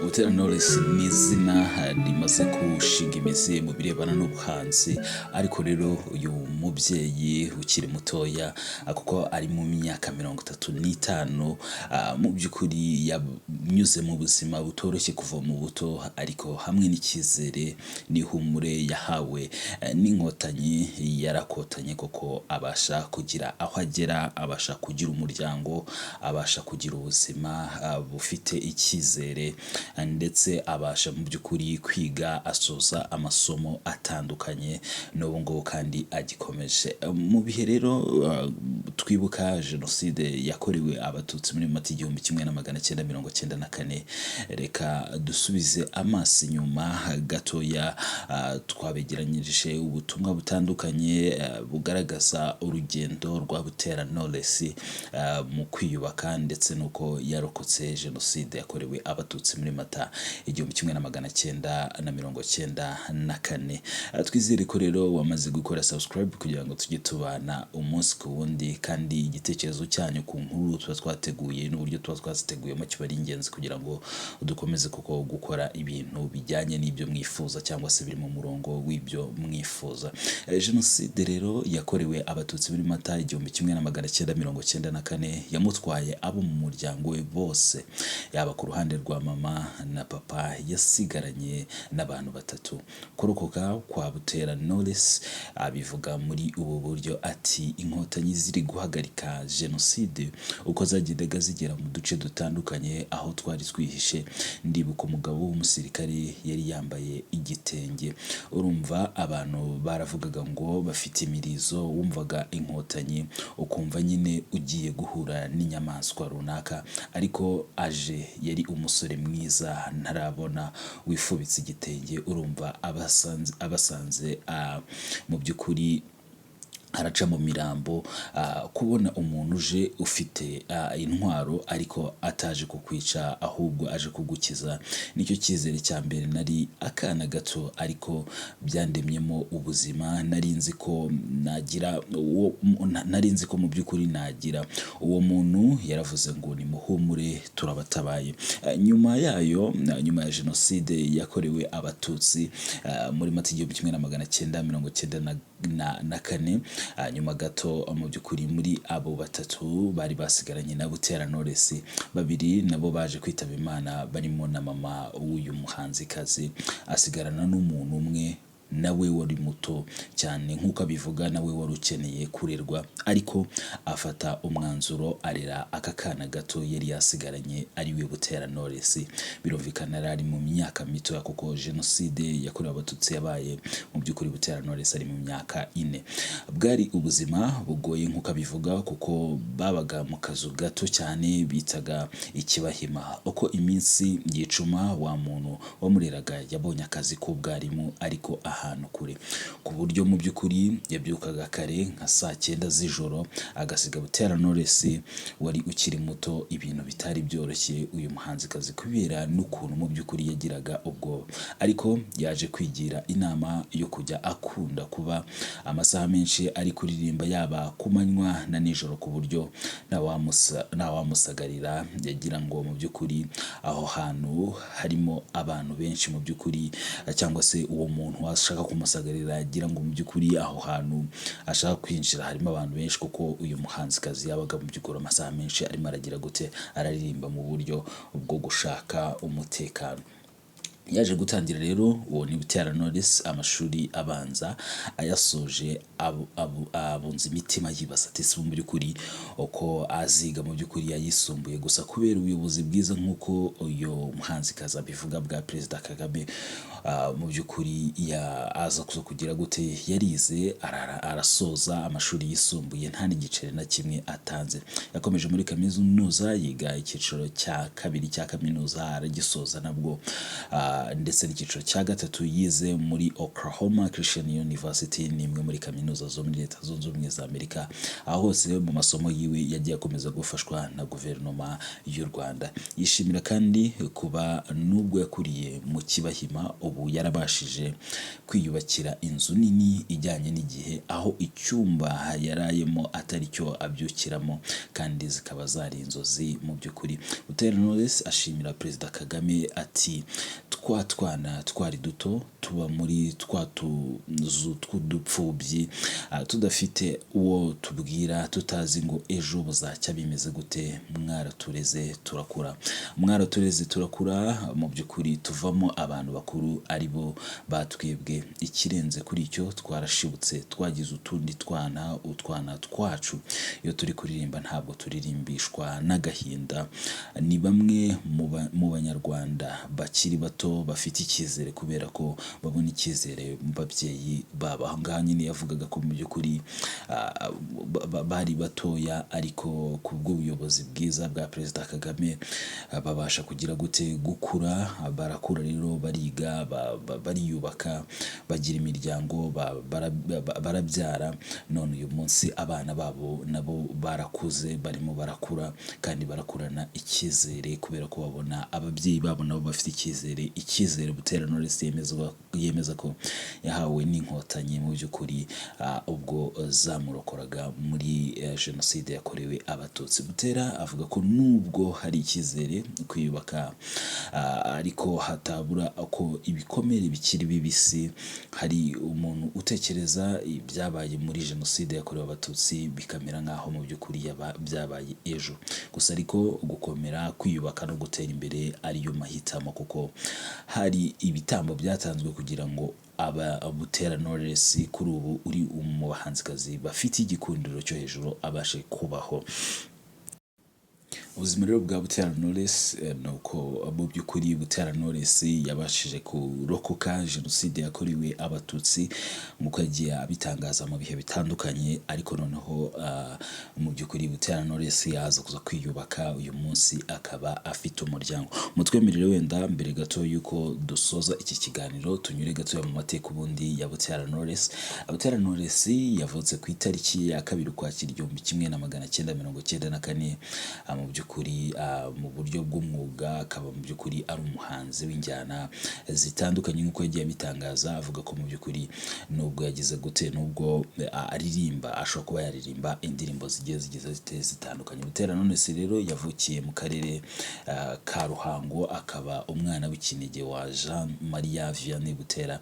Butera Knowless ni izina rimaze gushinga imizi mu birebana n'ubuhanzi, ariko rero uyu mubyeyi ukiri mutoya kuko ari mu myaka 35, mu by'ukuri yanyuze mu buzima butoroshye kuva mu buto, ariko hamwe n'icyizere n'ihumure yahawe n'inkotanyi yarakotanye koko abasha kugira aho agera, abasha kugira umuryango, abasha kugira ubuzima bufite icyizere, ndetse abasha mu by'ukuri kwiga asoza amasomo atandukanye, n'ubu ngubu kandi agikomeje. Mu bihe rero twibuka jenoside yakorewe abatutsi muri Mata 1994, reka dusubize amaso inyuma gatoya, twabegeranyirije ubutumwa butandukanye bugaragaza urugendo rwa Butera Knowless mu kwiyubaka, ndetse nuko yarokotse jenoside yakorewe abatutsi muri Mata 1994. Twizere ko rero wamaze gukora subscribe kugira ngo tujye tubana umunsi ku wundi, kandi igitekerezo cyanyu ku nkuru tuba twateguye n'uburyo tuba twaziteguyemo kiba ari ingenzi kugira ngo dukomeze kuko gukora ibintu bijyanye n'ibyo mwifuza cyangwa se biri mu murongo w'ibyo mwifuza. Jenoside rero yakorewe abatutsi muri Mata 1994 yamutwaye abo mu muryango we bose, yaba ku ruhande rwa mama na papa, yasigaranye n'abantu batatu. Kurokoka kwa Butera Knowless abivuga muri ubu buryo ati: inkotanyi ziri guhagarika jenoside uko zagendaga zigera mu duce dutandukanye aho twari twihishe, ndibuka umugabo w'umusirikare yari yambaye igitenge. Urumva abantu baravugaga ngo bafite imirizo, wumvaga inkotanyi ukumva nyine ugiye guhura n'inyamaswa runaka, ariko aje yari umusore mwiza ntarabona wifubitse igitenge. Urumva abasanze mu by'ukuri araca mu mirambo. Kubona umuntu uje ufite intwaro ariko ataje kukwica ahubwo aje kugukiza, nicyo cyizere cya mbere. Nari akana gato ariko byandemyemo ubuzima, nari nzi ko mu by'ukuri nagira uwo muntu. Yaravuze ngo nimuhumure turabatabaye. Nyuma ya jenoside yakorewe abatutsi muri Mata 1994, nyuma gato mu by'ukuri muri abo batatu bari basigaranye na Butera Knowless, babiri nabo baje kwitaba Imana, barimo na mama w'uyu muhanzikazi. Asigarana n'umuntu umwe nawe wari muto cyane, nk'uko abivuga nawe wari ukeneye kurerwa, ariko afata umwanzuro arera aka kana gato yari yasigaranye ari we Butera Knowless. Birumvikana ari mu myaka mito kuko jenoside yakorewe abatutsi yabaye mu by'ukuri Butera Knowless ari mu myaka 4. Bwari ubuzima bugoye nk'uko abivuga, kuko babaga mu kazu gato cyane bitaga ikibahima. Uko iminsi yicuma, wa muntu wamureraga yabonye akazi k'ubwarimu ariko ahantu kure, ku buryo mu by'ukuri yabyukaga kare nka saa 9 z'ijoro, agasiga Butera Knowless wari ukiri muto. Ibintu bitari byoroshye uyu muhanzikazi kubera n'ukuntu mu by'ukuri yagiraga ubwoba, ariko yaje kwigira inama yo kujya akunda kuba amasaha menshi ari kuririmba, yaba ku manywa na nijoro, ku buryo ntawamusagarira. Yagira ngo mu by'ukuri aho hantu harimo abantu benshi mu by'ukuri, cyangwa se uwo muntu ashaka kumusagarira yagira ngo mu by'ukuri aho hantu ashaka kwinjira harimo abantu benshi, kuko uyu muhanzikazi yabaga mu by'ukuri amasaha menshi arimo aragira gute, araririmba mu buryo bwo gushaka umutekano. Yaje gutangira rero uwo ni Butera Knowless amashuri abanza, ayasoje abunza imitima yibaza ati mu by'ukuri uko aziga mu by'ukuri yayisumbuye gusa, kubera ubuyobozi bwiza nk'uko uyu muhanzikazi abivuga bwa Perezida Kagame. Mu by'ukuri aza kugira gute, yarize arasoza amashuri yisumbuye nta n'igiceri na kimwe atanze. Yakomeje muri kaminuza yiga icyiciro cya 2 cya kaminuza, aragisoza nabwo ndetse n'icyiciro cya gatatu yize muri Oklahoma Christian University, ni imwe muri kaminuza zo muri Leta Zunze Ubumwe za Amerika. Aho hose mu masomo yiwe yagiye akomeza gufashwa na guverinoma y'u Rwanda. Yishimira kandi kuba nubwo yakuriye mu Kibahima, ubu yarabashije kwiyubakira inzu nini ijyanye n'igihe, aho icyumba yarayemo atari cyo abyukiramo, kandi zikaba zari inzozi mu by'ukuri. Butera Knowless ashimira Perezida Kagame ati twana twari duto tuba muri twa tuzu tw'udupfubyi, tudafite uwo tubwira, tutazi ngo ejo buzacya bimeze gute. Mwaratureze turakura, mu by'ukuri tuvamo abantu bakuru ari bo batwebwe. Ikirenze kuri icyo twarashibutse, twagize utundi utwana twacu. Iyo turi kuririmba ntabwo turirimbishwa n'agahinda. Ni bamwe mu banyarwanda bakiri bato bafite icyizere kubera ko babona icyizere mu babyeyi babo. Aha ngaha nyine yavugaga ko mu by'ukuri bari batoya, ariko ku bw'ubuyobozi bwiza bwa Perezida Kagame babasha kugira gukura. Barakura rero, bariga, bariyubaka, bagira imiryango, barabyara. None uyu munsi abana babo nabo barakuze, barimo barakura, kandi barakurana icyizere kubera ko babona ababyeyi babo nabo bafite icyizere. Butera Knowless yemeza ko yahawe n'inkotanyi mu by'ukuri ubwo zamurokoraga muri jenoside yakorewe Abatutsi. Butera avuga ko nubwo hari icyizere kwiyubaka, ariko hatabura ko ibikomere bikiri bibisi. Hari umuntu utekereza ibyabaye muri jenoside yakorewe Abatutsi bikamera nk'aho mu by'ukuri byabaye ejo gusa, ariko gukomera, kwiyubaka no gutera imbere ariyo mahitamo, kuko hari ibitambo byatanzwe kugira ngo Butera Knowless kuri ubu uri mu bahanzikazi bafite igikundiro cyo hejuru abashe kubaho. Ubuzima rero bwa Butera Knowless ni uko mu by'ukuri Butera Knowless yabashije kurokoka jenoside yakorewe Abatutsi nk'uko yagiye abitangaza mu bihe bitandukanye, ariko noneho mu by'ukuri Butera Knowless yaza kuza kwiyubaka uyu munsi akaba afite umuryango. Mutwemerere wenda mbere gato yuko dusoza iki kiganiro tunyure gatoya mu mateka ubundi ya Butera Knowless. Butera Knowless yavutse ku itariki ya 2 Ukwakira 1994 mu by'ukuri mu buryo bw'umwuga, akaba mu by'ukuri ari umuhanzi w'injyana zitandukanye nk'uko yagiye abitangaza. Avuga ko mu by'ukuri nubwo yagize nubwo aririmba, ashobora kuba yaririmba indirimbo zigiye zitandukanye. Butera Knowless rero yavukiye mu karere ka Ruhango, akaba umwana w'ikinege wa Jean Maria Vianney Butera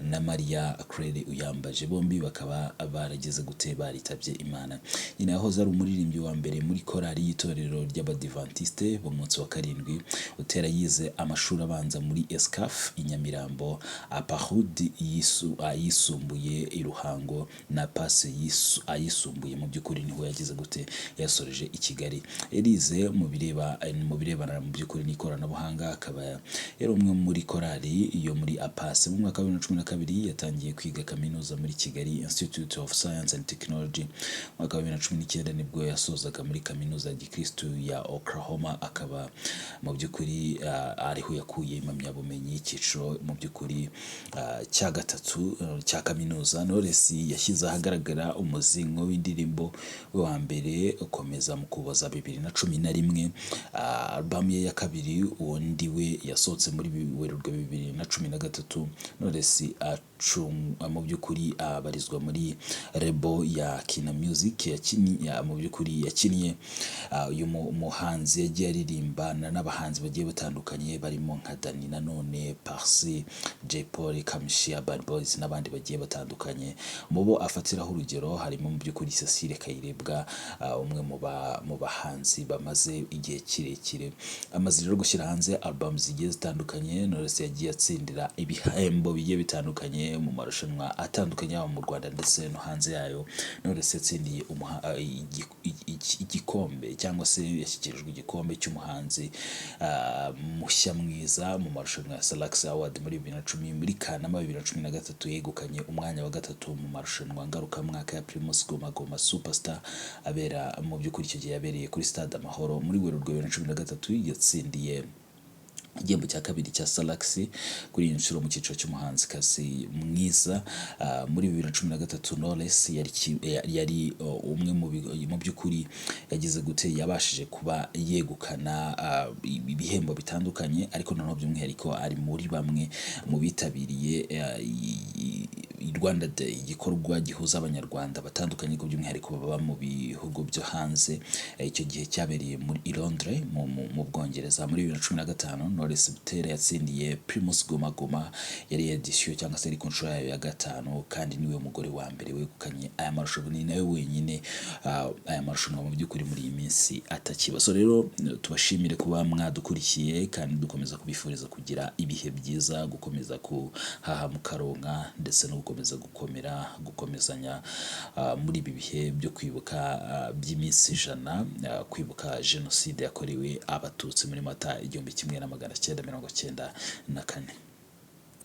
na Maria Claire Uyambaje. Bombi bakaba barageze baritabye Imana. Nyina yahoze ari umuririmbyi wa mbere muri korali y'itorero ry'Abadiventiste b'umunsi wa karindwi. Butera yize amashuri abanza muri Escaf i Nyamirambo, Apahud ayisumbuye i Ruhango, na Passe ayisumbuye mu by'ukuri niho yagize yasoreje i Kigali. Yarize mu birebana mu by'ukuri n'ikoranabuhanga, akaba yari umwe muri korali yo muri Apase. Mu mwaka wa 2012 yatangiye kwiga kaminuza muri Kigali Institute of Science and Technology. Mu mwaka wa 2019 nibwo yasozaga muri kaminuza ya Gikristo ya Oklahoma, akaba mu by'ukuri ariho yakuye impamyabumenyi y'icyiciro mu by'ukuri cya gatatu cya kaminuza. Knowless yashyize ahagaragara umuzingo w'indirimbo wa mbere ukomeza mu Kuboza 2011. Album ye ya kabiri undi we yasohotse muri Werurwe 2013. Knowless mu by'ukuri abarizwa muri rebo ya Kina Music mu by'ukuri yakiniye. Uyu muhanzi yagiye aririmbana n'abahanzi bagiye batandukanye barimo nka Dani Nanone, Parsi, J Paul, Kamishi, Bad Boys n'abandi bagiye batandukanye. Mu bo afatiraho urugero harimo mu by'ukuri Cecile Kayirebwa, umwe mu bahanzi bamaze igihe kirekire. Amaze rero gushyira hanze album zigiye zitandukanye. Knowless yagiye atsindira ibihembo bigiye bitandukanye mu marushanwa atandukanye mu Rwanda ndetse no hanze yayo. Knowless yatsindiye igikombe cyangwa se yashyikirijwe igikombe cy'umuhanzi mushya mwiza mu marushanwa ya Salax Award muri 2010. Muri Kanama 2013 yegukanye umwanya wa gatatu mu marushanwa ngarukamwaka ya Primus Guma Guma Superstar abera mu by'ukuri icyo gihe yabereye kuri Stade Amahoro. Muri Werurwe 2013 yatsindiye igihembo cya kabiri cya Salax kuri iyi nshuro mu cyiciro cy'umuhanzikazi mwiza. Muri 2013 Knowless yari umwe mu by'ukuri yagize gute yabashije kuba yegukana ibihembo bitandukanye, ariko noneho by'umwihariko ari muri bamwe mu bitabiriye Rwanda Day, igikorwa gihuza abanyarwanda batandukanye ko by'umwihariko baba mu bihugu byo hanze. Icyo gihe cyabereye muri Londres mu Bwongereza muri 2015. Knowless Butera yatsindiye Primus Guma Guma, yari edition cyangwa se ari ku nshuro yayo ya gatanu, kandi niwe mugore wa mbere wegukanye aya marushanwa, ni nawe wenyine aya marushanwa mu by'ukuri muri iyi minsi atakiba. So rero tubashimire kuba mwadukurikiye, kandi dukomeza kubifuriza kugira ibihe byiza, gukomeza kuhaha mukaronka, ndetse no gukomeza gukomezanya muri ibi bihe byo kwibuka by'iminsi 100 kwibuka jenoside yakorewe abatutsi muri Mata 1994.